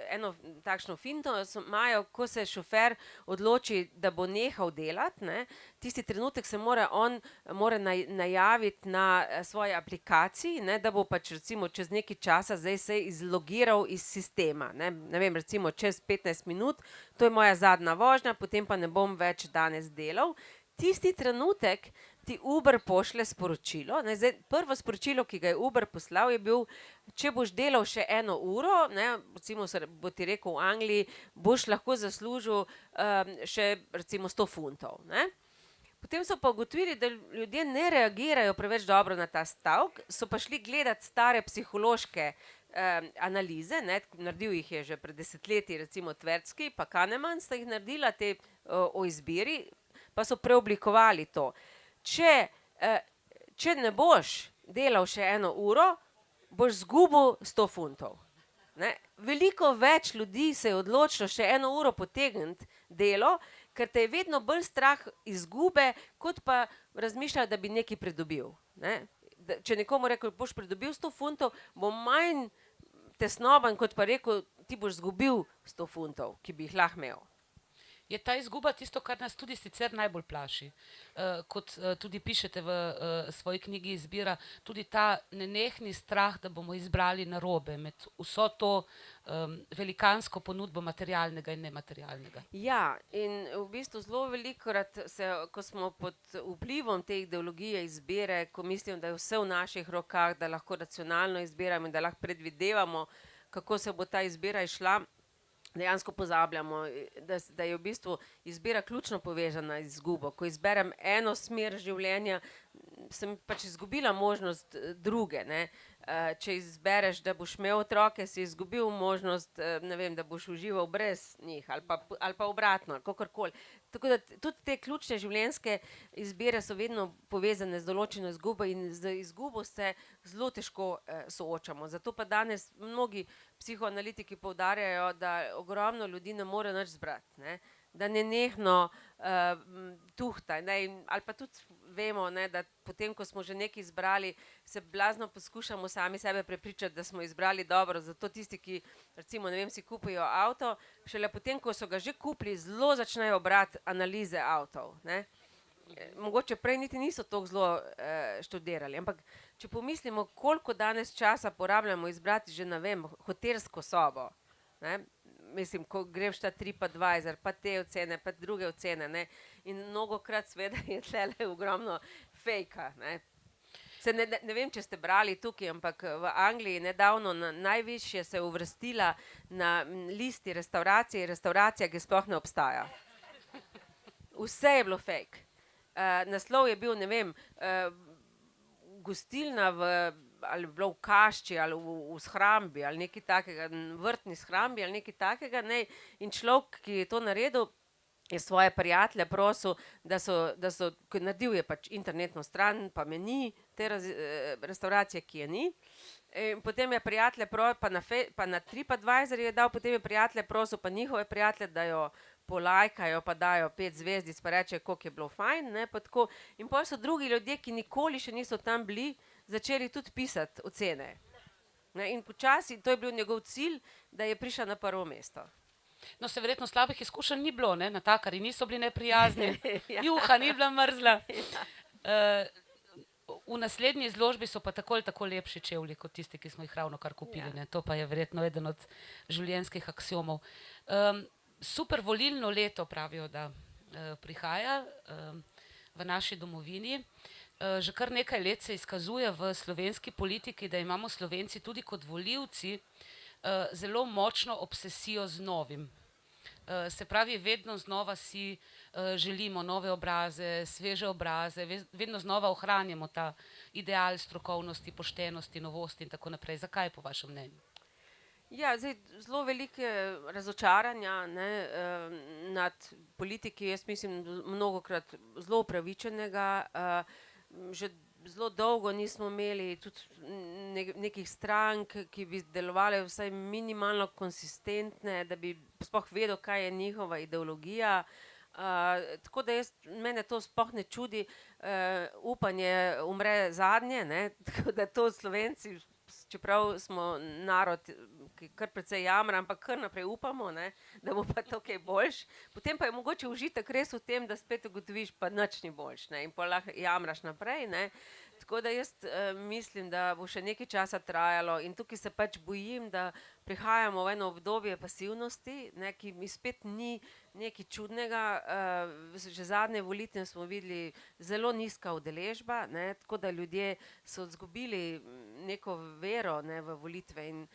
[SPEAKER 2] eno takšno finto imajo, ko se šofer odloči, da bo nehal delati, ne, tisti trenutek se mora najaviti na svoji aplikaciji, ne, da bo pač recimo čez nekaj časa zdaj se izlogiral iz sistema, ne. Ne vem, recimo čez 15 minut, to je moja zadnja vožnja, potem pa ne bom več danes delal. Tisti trenutek ti Uber pošlje sporočilo, ne, zdaj prvo sporočilo, ki ga je Uber poslal, je bil, če boš delal še 1 uro, ne, recimo bo ti rekel v Angliji, boš lahko zaslužil še recimo 100 funtov, ne. Potem so pa ugotovili, da ljudje ne reagirajo preveč dobro na ta stavek, so pa šli gledati stare psihološke analize, ne, naredil jih je že pred desetletji recimo Tversky pa Kahneman, sta jih naredila te o izbiri, pa so preoblikovali to. Če ne boš delal še 1 uro, boš izgubil 100 funtov. Ne. Veliko več ljudi se je odločilo še 1 uro potegniti delo, ker te je vedno bolj strah izgube, kot pa razmišljajo, da bi nekaj pridobil, ne. Če nekomu rekel, boš pridobil 100 funtov, bo manj tesnoben, kot pa rekel, ti boš izgubil 100 funtov, ki bi jih lahko imel.
[SPEAKER 1] Je ta izguba tisto, kar nas tudi sicer najbolj plaši. Kot tudi pišete v svoji knjigi Izbira, tudi ta nenehni strah, da bomo izbrali narobe med vso to velikansko ponudbo materialnega in nematerialnega.
[SPEAKER 2] Ja, in v bistvu zelo velikokrat ko smo pod vplivom te ideologije izbire, ko mislim, da je vse v naših rokah, da lahko racionalno izbiramo in da lahko predvidevamo, kako se bo ta izbira izšla, dejansko pozabljamo, da je v bistvu izbira ključno povezana z izgubo. Ko izberem eno smer življenja, sem pač izgubila možnost druge. Ne? Če izbereš, da boš imel otroke, si izgubil možnost, ne vem, da boš užival brez njih ali pa obratno, kakorkoli. Tako da tudi te ključne življenjske izbire so vedno povezane z določeno izgubo in z izgubo se zelo težko soočamo. Zato pa danes mnogi psihoanalitiki poudarjajo, da ogromno ljudi ne more nič zbrati, ne? Da nenehno tuhta, ne? Ali pa tudi vemo, ne, da potem, ko smo že nekaj izbrali, se blazno poskušamo sami sebe prepričati, da smo izbrali dobro. Zato tisti, ki recimo, ne vem, si kupijo avto, šele potem, ko so ga že kupili, zelo začnejo brati analize avtov, ne. Mogoče prej niti niso tako zelo študirali, ampak če pomislimo, koliko danes časa porabljamo izbrati že, ne vem, hotelsko sobo, ne. Mislim, ko greš ta TripAdvisor, pa te ocene, pa druge ocene, ne, in mnogokrat seveda je tlele ogromno fejka, ne. Ne vem, če ste brali tukaj, ampak v Angliji nedavno najvišje se je uvrstila na listi restauracija, ki sploh ne obstaja. Vse je bilo fejk. Naslov je bil, ne vem, gostilna ali bilo v kašči ali v shrambi ali nekaj takega, vrtni shrambi ali nekaj takega, ne, in človek, ki je to naredil, je svoje prijatelje prosil, da so, naredil je pač internetno stran, pa meni te restavracije, ki je ni, in potem je prijatelje pa na TripAdvisor je dal, potem je prijatelje prosil, pa njihove prijatelje, da jo polajkajo, pa dajo 5 zvezdic, pa reče, koliko je bilo fajn, ne, pa tako. In potem so drugi ljudje, ki nikoli še niso tam bili, začeli tudi pisati ocene. Ne, in počasi, to je bil njegov cilj, da je prišel na prvo mesto.
[SPEAKER 1] No, se verjetno slabih izkušenj ni bilo, ne? Natakarji niso bili neprijazni, juha ni bila mrzla. V naslednji izložbi so pa tako ali tako lepši čevlji, kot tisti, ki smo jih ravnokar kupili. Ne? To pa je verjetno eden od življenjskih aksiomov. Super volilno leto pravijo, da prihaja v naši domovini. Že kar nekaj let se izkazuje v slovenski politiki, da imamo Slovenci tudi kot volivci zelo močno obsesijo z novim. Se pravi, vedno znova si želimo nove obraze, sveže obraze, vedno znova ohranjamo ta ideal strokovnosti, poštenosti, novosti in tako naprej. Zakaj po vašem mnenju?
[SPEAKER 2] Ja, zdaj, zelo velike razočaranja, ne, nad politiki, jaz mislim, mnogokrat zelo upravičenega. Že zelo dolgo nismo imeli tudi nekih strank, ki bi delovale vsaj minimalno konsistentne, da bi sploh vedel, kaj je njihova ideologija. Tako da mene to sploh ne čudi, upanje umre zadnje, ne, tako da to Slovenci, čeprav smo narod, ki kar precej jamra, ampak kar naprej upamo, ne, da bo pa to kaj boljše. Potem pa je mogoče užitek res v tem, da spet ugotoviš, pa nič ni boljše, ne, in pol lahko jamraš naprej, ne. Tako da jaz mislim, da bo še nekaj časa trajalo in tukaj se pač bojim, da prihajamo v eno obdobje pasivnosti, ne, ki mi spet ni nekaj čudnega. Že zadnje volitve smo videli zelo nizka udeležba, ne, tako da ljudje so izgubili neko vero, ne, v volitve in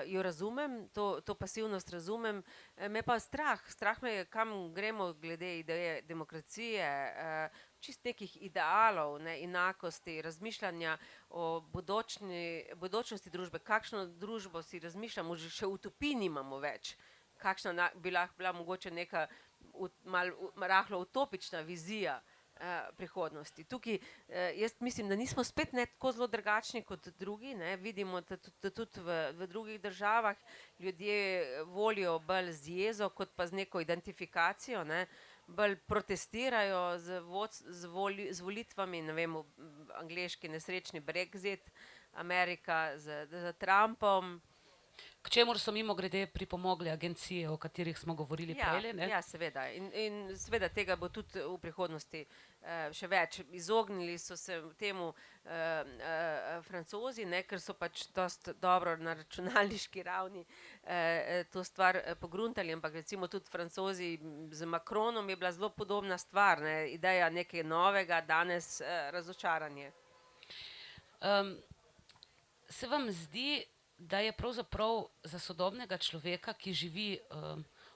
[SPEAKER 2] jo razumem, to pasivnost razumem. Me pa strah me je, kam gremo glede ideje demokracije, čist nekih idealov, ne, enakosti, razmišljanja o bodočnosti družbe, kakšno družbo si razmišljamo, že še utopij nimamo več, kakšna bi lahko bila mogoče neka rahlo utopična vizija prihodnosti. Tukaj jaz mislim, da nismo spet ne tako zelo drugačni kot drugi, ne, vidimo, da tudi v drugih državah ljudje volijo bolj z jezo, kot pa z neko identifikacijo, ne, bolj protestirajo z volitvami, ne vem, angleški nesrečni Brexit, Amerika z Trumpom.
[SPEAKER 1] K čemur so mimogrede pripomogle agencije, o katerih smo govorili prej, ne?
[SPEAKER 2] Ja, seveda. In seveda tega bo tudi v prihodnosti še več. Izognili so se temu Francozi, ne, ker so pač dosti dobro na računalniški ravni to stvar pogruntali, ampak recimo tudi Francozi z Macronom je bila zelo podobna stvar, ne, ideja nekaj novega, danes razočaranje.
[SPEAKER 1] Se vam zdi, da je pravzaprav za sodobnega človeka, ki živi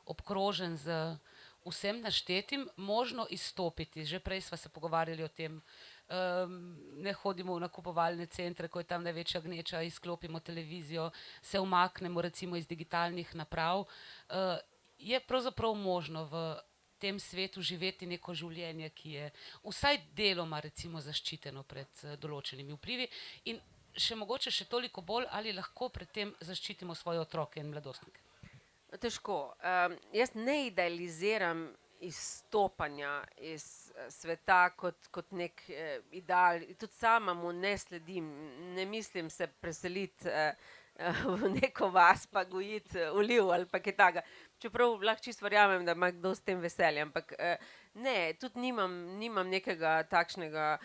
[SPEAKER 1] obkrožen z vsem naštetim, možno izstopiti. Že prej sva se pogovarjali o tem, ne hodimo v nakupovalne centre, ko je tam največja gneča, izklopimo televizijo, se umaknemo recimo iz digitalnih naprav. Je pravzaprav možno v tem svetu živeti neko življenje, ki je vsaj deloma recimo zaščiteno pred določenimi vplivi in še mogoče še toliko bolj, ali lahko pred tem zaščitimo svoje otroke in mladostnike.
[SPEAKER 2] Težko. Jaz ne idealiziram izstopanja iz sveta kot nek ideal. Tudi sama mu ne sledim. Ne mislim se preseliti v neko vas pa gojiti oliv ali pa kaj takega. Čeprav lahko čisto verjamem, da ima kdo s tem veselje, ampak ne, tudi nimam nekega takšnega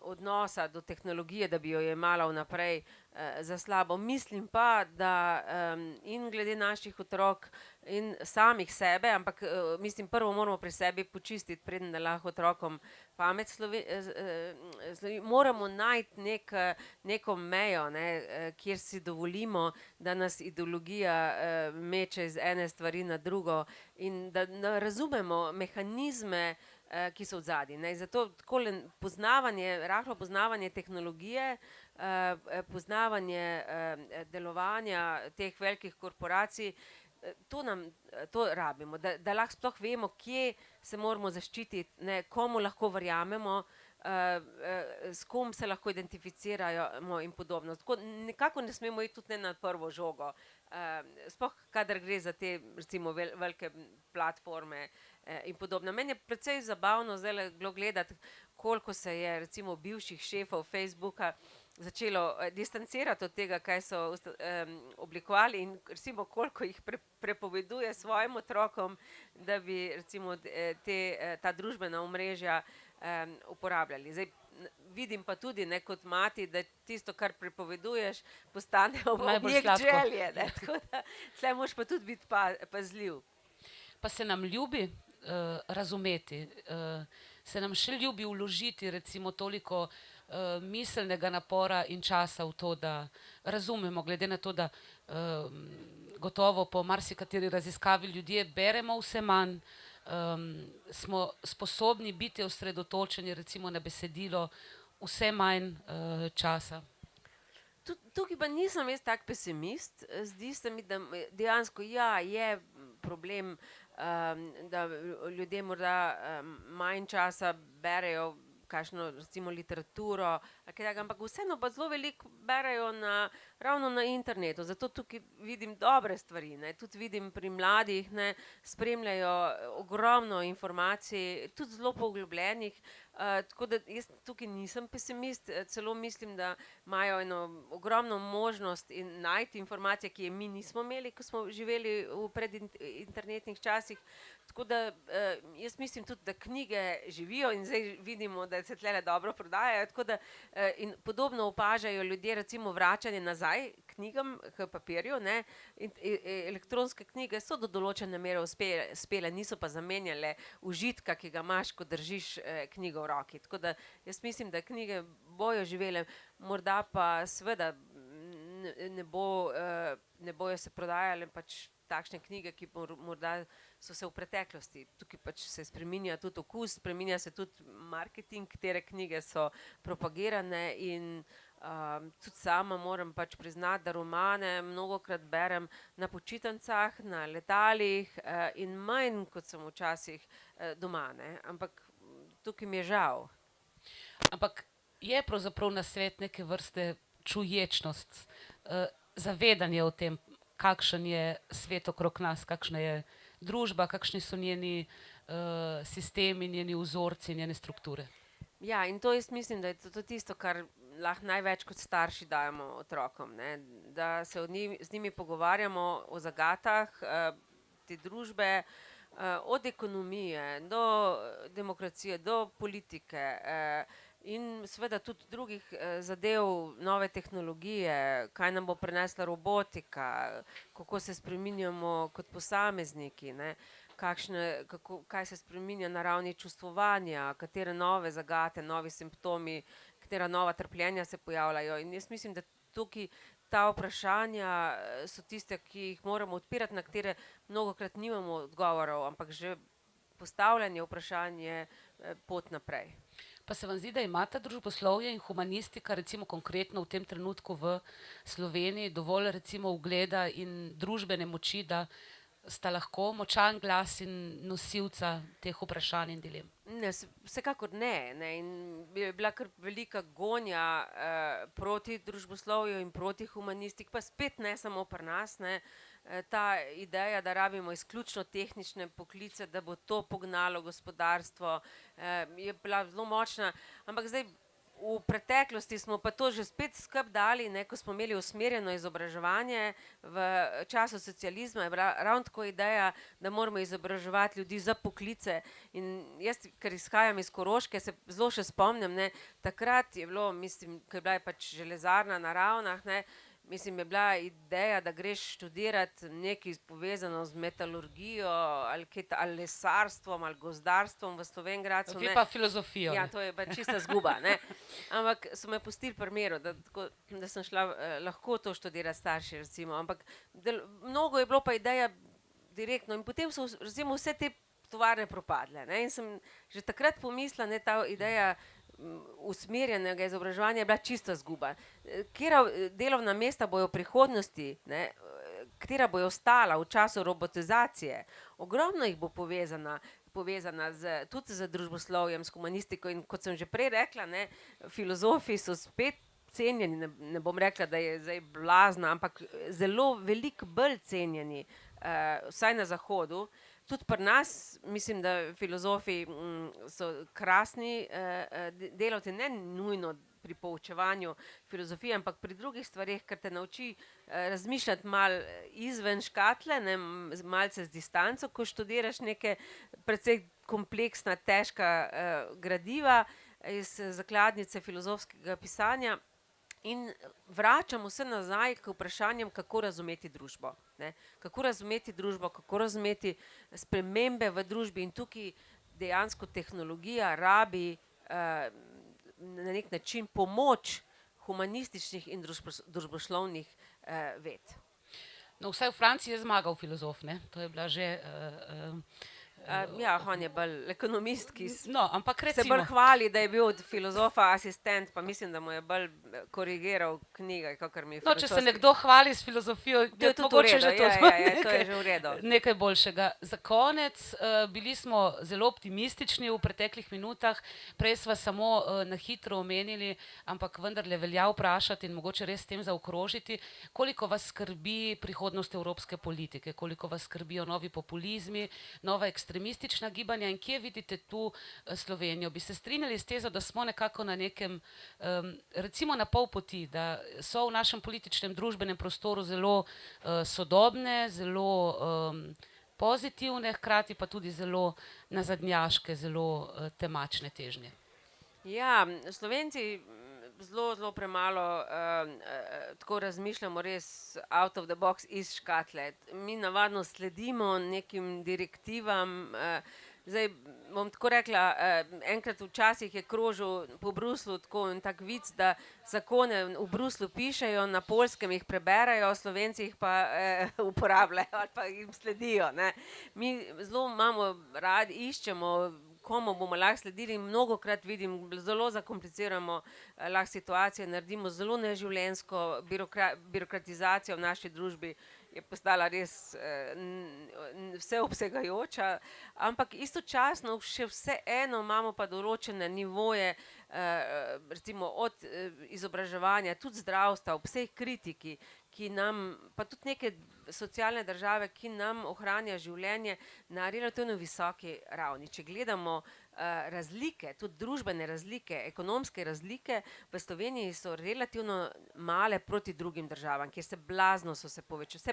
[SPEAKER 2] odnosa do tehnologije, da bi jo jemala vnaprej za slabo. Mislim pa, da in glede naših otrok in samih sebe, ampak mislim, prvo moramo pri sebi počistiti, preden da lahko otrokom pamet moramo najti neko mejo, kjer si dovolimo, da nas ideologija meče iz ene stvari na drugo in da razumemo mehanizme, ki so odzadaj. Zato takole rahlo poznavanje tehnologije, poznavanje delovanja teh velikih korporacij, to rabimo, da lahko sploh vemo, kje se moramo zaščititi, komu lahko verjamemo, s kom se lahko identificiramo in podobno. Tako nekako ne smemo iti tudi na prvo žogo, sploh kadar gre za te recimo velike platforme in podobno. Meni je precej zabavno zdajle bilo gledati, koliko se je recimo bivših šefov Facebooka začelo distancirati od tega, kaj so oblikovali in recimo koliko jih prepoveduje svojim otrokom, da bi recimo ta družbena omrežja uporabljali. Zdaj, vidim pa tudi kot mati, da tisto, kar prepoveduješ, postane objekt želje. Tako da tle moraš pa tudi biti pazljiv.
[SPEAKER 1] Pa se nam ljubi razumeti, se nam še ljubi vložiti recimo toliko miselnega napora in časa v to, da razumemo, glede na to, da gotovo po marsikateri raziskavi ljudje beremo vse manj, smo sposobni biti osredotočeni recimo na besedilo vse manj časa.
[SPEAKER 2] Tukaj pa nisem jaz tak pesimist, zdi se mi, da dejansko je problem, da ljudje morda manj časa berejo kakšno recimo literaturo, ampak vseeno pa zelo veliko berejo ravno na internetu, zato tukaj vidim dobre stvari, tudi vidim pri mladih, spremljajo ogromno informacij, tudi zelo poglobljenih, tako da jaz tukaj nisem pesimist, celo mislim, da imajo eno ogromno možnost in najti informacije, ki je mi nismo imeli, ko smo živeli v predinternetnih časih, tako da jaz mislim tudi, da knjige živijo in zdaj vidimo, da se tlele dobro prodajajo, tako da in podobno opažajo ljudje recimo vračanje nazaj knjigam, k papirju, in elektronske knjige so do določene mere uspele, niso pa zamenjale užitka, ki ga imaš, ko držiš knjigo v roki, tako da jaz mislim, da knjige bojo živele, morda pa seveda ne bojo se prodajale pač takšne knjige, ki morda so se v preteklosti, tukaj pač se spreminja tudi okus, spreminja se tudi marketing, katere knjige so propagirane in tudi sama moram pač priznati, da romane mnogokrat berem na počitnicah, na letalih in manj, kot sem včasih doma, ampak tukaj mi je žal.
[SPEAKER 1] Ampak je pravzaprav nasvet neke vrste čuječnost, zavedanje o tem, kakšen je svet okrog nas, kakšna je družba, kakšni so njeni sistemi, njeni vzorci, njene strukture.
[SPEAKER 2] Ja, in to jaz mislim, da je to tisto, kar lahko največ kot starši dajemo otrokom, da se z njimi pogovarjamo o zagatah te družbe, od ekonomije do demokracije, do politike in seveda tudi drugih zadev, nove tehnologije, kaj nam bo prinesla robotika, kako se spreminjamo kot posamezniki, kaj se spreminja na ravni čustvovanja, katere nove zagate, novi simptomi, katera nova trpljenja se pojavljajo in jaz mislim, da tukaj ta vprašanja so tiste, ki jih moramo odpirati, na katere mnogokrat nimamo odgovorov, ampak že postavljanje vprašanje pot naprej.
[SPEAKER 1] Pa se vam zdi, da imata družboslovje in humanistika, recimo konkretno v tem trenutku v Sloveniji, dovolj recimo ugleda in družbene moči, da sta lahko močan glas in nosilca teh vprašanj in dilem?
[SPEAKER 2] Ne, vsekakor ne, in je bila kar velika gonja proti družboslovju in proti humanistik, pa spet ne samo pri nas, ne, ta ideja, da rabimo izključno tehnične poklice, da bo to pognalo gospodarstvo, je bila zelo močna, ampak zdaj v preteklosti smo pa to že spet skupaj dali, ne, ko smo imeli usmerjeno izobraževanje v času socializma, je bila ravno tako ideja, da moramo izobraževati ljudi za poklice. In jaz, ker izhajam iz Koroške, se zelo še spomnim, ne, takrat je bilo, mislim, ko je bila pač železarna na Ravnah, ne, mislim, je bila ideja, da greš študirati nekaj povezano z metalurgijo ali lesarstvom ali gozdarstvom v Slovenj Gradcu.
[SPEAKER 1] Vi pa filozofijo.
[SPEAKER 2] Ja, to je pa čista zguba, ne. Ampak so me pustili pri miru, da sem šla lahko to študirati starši, recimo, ampak mnogo je bilo pa ideja direktno in potem so recimo vse te tovarne propadle, ne, in sem že takrat pomislila, ne, ta ideja usmerjenega izobraževanja je bila čista zguba. Katera delovna mesta bojo v prihodnosti, ne, katera bojo ostala v času robotizacije, ogromno jih bo povezana tudi z družboslovjem, s humanistiko in kot sem že prej rekla, ne, filozofi so spet cenjeni, ne bom rekla, da je zdaj blazna, ampak zelo veliko bolj cenjeni, vsaj na zahodu. Tudi pri nas, mislim, da filozofi so krasni delavci, ne nujno pri poučevanju filozofije, ampak pri drugih stvareh, ker te nauči razmišljati malo izven škatle, ne, malce z distanco, ko študiraš neke precej kompleksna, težka gradiva iz zakladnice filozofskega pisanja. In vračamo se nazaj k vprašanjem, kako razumeti družbo, ne. Kako razumeti družbo, kako razumeti spremembe v družbi in tukaj dejansko tehnologija rabi na nek način pomoč humanističnih in družboslovnih ved.
[SPEAKER 1] No, vsaj v Franciji je zmagal filozof, ne, to je bila že...
[SPEAKER 2] Ja, on je bolj ekonomist, ki
[SPEAKER 1] ampak
[SPEAKER 2] se
[SPEAKER 1] recimo...
[SPEAKER 2] bolj hvali, da je bil od filozofa asistent, pa mislim, da mu je bolj korigiral knjige, kakor mi je
[SPEAKER 1] No, če se nekdo hvali s filozofijo, je mogoče že to
[SPEAKER 2] to je že v redu.
[SPEAKER 1] Nekaj boljšega. Za konec, bili smo zelo optimistični v preteklih minutah, prej sva samo na hitro omenili, ampak vendarle velja vprašati in mogoče res s tem zaokrožiti, koliko vas skrbi prihodnost evropske politike, koliko vas skrbijo novi populizmi, nova ekstremistična gibanja in kje vidite tu Slovenijo? Bi se strinjali s tezo, da smo nekako na nekem, recimo na pol poti, da so v našem političnem družbenem prostoru zelo sodobne, zelo pozitivne, hkrati pa tudi zelo nazadnjaške, zelo temačne težnje?
[SPEAKER 2] Ja, Slovenci zelo premalo tako razmišljamo res out of the box, iz škatle. Mi navadno sledimo nekim direktivam, zdaj bom tako rekla, enkrat včasih je krožil po Bruslju tako en tak vic, da zakone v Bruslju pišejo, na Poljskem jih preberejo, Slovenci jih pa uporabljajo ali pa jim sledijo, ne. Mi zelo imamo radi, iščemo, komu bomo lahko sledili, mnogokrat vidim, zelo zakompliciramo lahko situacijo, naredimo zelo neživljenjsko birokratizacijo v naši družbi, je postala res vseobsegajoča, ampak istočasno še vseeno imamo pa določene nivoje, recimo od izobraževanja, tudi zdravstva, ob vsej kritiki, ki nam, pa tudi neke socialne države, ki nam ohranja življenje na relativno visoki ravni. Če gledamo razlike, tudi družbene razlike, ekonomske razlike, v Sloveniji so relativno male proti drugim državam, kjer se blazno se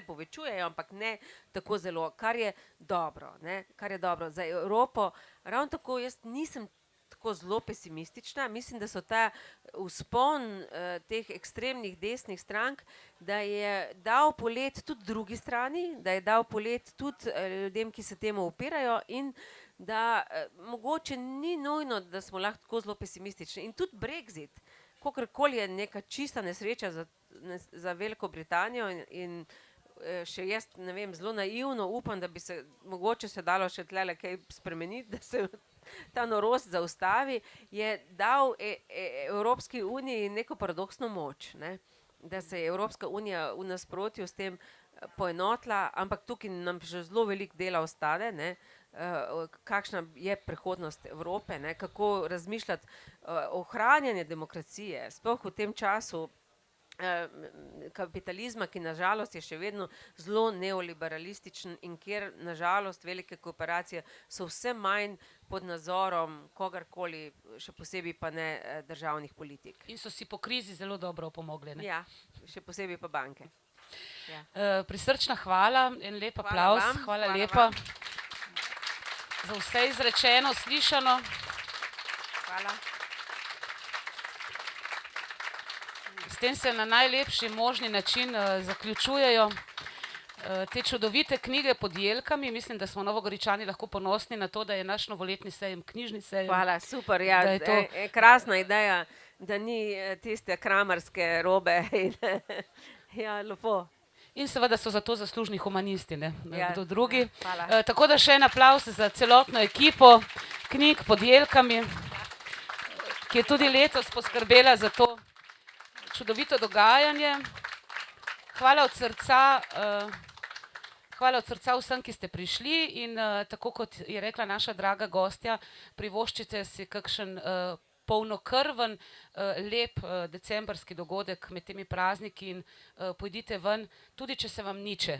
[SPEAKER 2] povečujejo, ampak ne tako zelo, kar je dobro, ne, kar je dobro. Za Evropo ravno tako jaz nisem tako zelo pesimistična, mislim, da so ta vzpon teh ekstremnih desnih strank, da je dal polet tudi drugi strani, da je dal polet tudi ljudem, ki se temu upirajo in da mogoče ni nujno, da smo lahko tako zelo pesimistični. In tudi Brexit, kakorkoli je neka čista nesreča za Veliko Britanijo in še jaz, ne vem, zelo naivno upam, da bi se mogoče se dalo še tlele kaj spremeniti, da se ta norost zaustavi, je dal Evropski uniji neko paradoksno moč, ne? Da se je Evropska unija v nasprotju s tem poenotila, ampak tukaj nam še zelo veliko dela ostane, ne? Kakšna je prihodnost Evrope, ne? Kako razmišljati ohranjanje demokracije, sploh v tem času kapitalizma, ki nažalost je še vedno zelo neoliberalističen in kjer nažalost velike korporacije so vse manj pod nadzorom kogarkoli, še posebej pa ne državnih politik.
[SPEAKER 1] In so si po krizi zelo dobro opomogli, ne?
[SPEAKER 2] Ja, še posebej pa banke. Ja.
[SPEAKER 1] Prisrčna hvala, en lep aplavz, hvala lepa za vse izrečeno, slišano.
[SPEAKER 2] Hvala.
[SPEAKER 1] S tem se na najlepši možni način zaključujejo te čudovite knjige pod jelkami. Mislim, da smo Novogoričani lahko ponosni na to, da je naš novoletni sejem knjižni sejem.
[SPEAKER 2] Hvala, super, ja, krasna ideja, da ni tiste kramarske robe in ja, lepo.
[SPEAKER 1] In seveda so za to zaslužni humanisti, ne, kdo drugi.
[SPEAKER 2] Hvala.
[SPEAKER 1] Tako da še en aplavz za celotno ekipo knjig pod jelkami, ki je tudi letos poskrbela za to čudovito dogajanje. Hvala od srca vsem, ki ste prišli in tako kot je rekla naša draga gostja, privoščite si kakšen polnokrven, lep decembrski dogodek med temi prazniki in pojdite ven, tudi če se vam niče.